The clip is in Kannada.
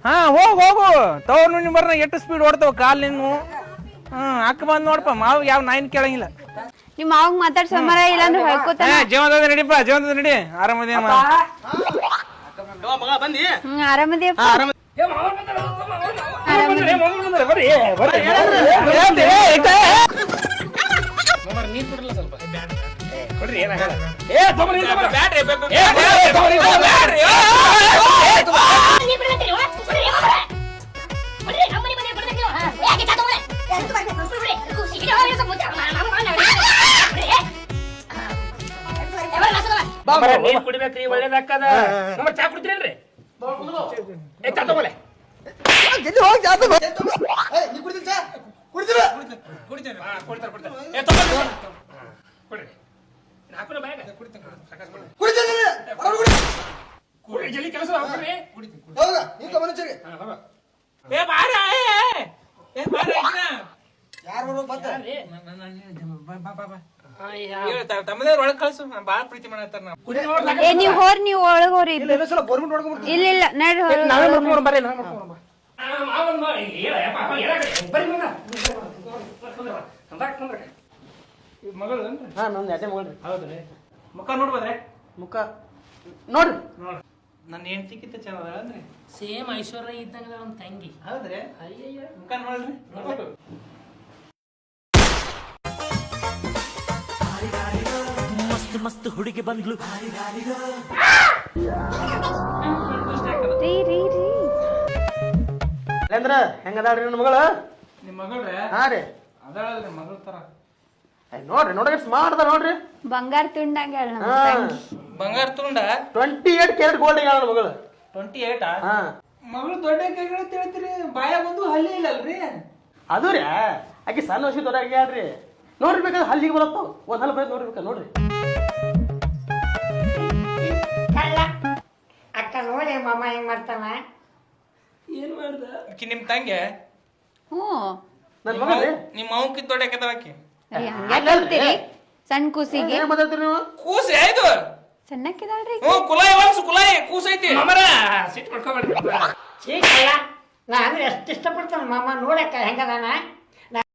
ಹಾ ಹೋಗು ತವ್ರ ಮನಿ ಬರ್ನ ಎಷ್ಟು ಸ್ಪೀಡ್ ಓಡ್ತಾವ ಕಾಲ್ ನಿನ್ನು. ಅಕ್ಕ ಬಂದ್ ನೋಡಪ್ಪ ಮಾವ್ ಯಾವ ನಾಯಿನ್ ಕೇಳಂಗಿಲ್ಲ. ನಿಮ್ ಮಾವಂಗ್ ಮಾತಾಡ್ ಸಮರ ಇಲ್ಲಾಂದ್ರೆ ಹೇಳ್ಕೊತಾನ. ಜೀವನದ ನಡಿಪ್ಪ ಜೀವನದ ನಡಿ. ಆರಾಮದೇ ಆರಾಮದಿಯಪ್ಪ. ನೀರ್ ಕೊಡ್ರಲ್ಲ ಸ್ವಲ್ಪ ಕೊಡ್ರಿ. ನೀರ್ ಕುಡಿಬೇಕ್ರಿ ಒಳ್ಳೇದಾಕದ. ನಮ್ಮ ಚಾ ಕುಡ್ತೀರೇನ್ರಿ? ಚಾ ತಗೋಲೆ ಜಲ್ದಿ ಕೆಲಸ ತಮ್ಮದೇ ಒಳಗ್ ಕಳ್ಸು. ಬಾಳ ಪ್ರೀತಿ ಮಾಡತ್ತಾರ ನಾವು. ನೀವ್ ಹೋರ್ ನೀವ್ ಒಳಗ್ ಹೋರಿ. ಇಲ್ಲ ಇಲ್ಲ ನಡ್ರಿ ಬರ್ರಿ. ಮಗಳು ನಂದು ಯಾಕೆ ಮಗಳ್ರಿ? ಹೌದ್ರಿ. ಮುಖ ನೋಡ್ಬೋದ್ರೆ? ಮುಖ ನೋಡ್ರಿ. ನನ್ನ ಹೆಂಡತಿಗಿಂತ ಚೆನ್ನಾದ ಅಂದ್ರೆ ಸೇಮ್ ಐಶ್ವರ್ಯ ಇದ್ದಂಗ ನಮ್ಮ ತಂಗಿ. ಹೌದ್ರಿ. ಅಯ್ಯಯ್ಯ ಮುಖ ನೋಡ್ರಿ. ಮಸ್ತ್ ಮಸ್ತ್ ಹುಡುಗಿ ಬಂದ್ಲು. ಅಂದ್ರ ಹೆಂಗದಾಳ್ರಿ ನನ್ನ ಮಗಳು? ನಿಮ್ ಮಗಳ್ರೆ? ಹಾ ರೀ ಅದಾಳ್ರಿ ಮಗಳ ತರ. ನೋಡ್ರಿ ನೋಡ್ರಿ ಸ್ಮಾರ್ಟ್ ಅದ ನೋಡ್ರಿ. ಬಂಗಾರ ತುಂಡಂಗ ಬಂಗಾರ ತುಂಡ 28 ಕ್ಯಾರೆಟ್ ಗೋಲ್ಡ್ ಆಗ್ಯಾಳ ನನ್ನ ಮಗಳು. 28? ಹಾ ಮಗಳು ದೊಡ್ಡ ಕೈಗಳು ಹೇಳ್ತೀರಿ. ಬಾಯ ಬಂದು ಹಲ್ಲಿ ಇಲ್ಲಲ್ರಿ? ಅದು ರೀ ಆಕಿ ಸಣ್ಣ ವರ್ಷ ದೊಡ್ಡ ಆಗ್ಯಾಳ್ರಿ. ನೋಡ್ರಿ ಬೇಕಾದ್ರೆ ಹಲ್ಲಿಗೆ ಬರತ್ತಾವ. ಒಂದ್ ಹಲ್ ಬೈದ್ ನೋಡ್ರಿ ನೋಡ್ರಿ. ಅಕ್ಕ ನೋಡಿ ಮಾಮ ಹೆಂಗ್ ಮಾಡ್ತಾನ. ಏನ್ ಮಾಡ್ದ ನಿಮ್ ತಂಗೆ? ನನ್ ಮಗಳ್ರಿ. ನಿಮ್ ಮಾವಕ್ಕಿಂತ ದೊಡ್ಡ ಆಕಿ. ಸಣ್ಣ ಕೂಸಿಗೆ ಏನ್ ಮಾತಾಡ್ತೀರಿ ನೀವು? ಕೂಸ ಇದು ಸಣ್ಣಕ್ಕಿದಾಳ್ರಿ. ಕುಲಾಯಿ ಒನ್ಸು ಕುಲಾಯಿ ಕೂಸ ಐತಿ. ಮಾಮರ ಸಿಟ್ ಮಾಡ್ಕೊಬೇಡ್ರಿ. ಚೀಕಲ್ಲ ನಾ ಅಂದ್ರೆ ಎಷ್ಟು ಇಷ್ಟಪಡ್ತಾನ ಮಾಮ ನೋಡಕ್ಕ ಹೆಂಗದಾನ.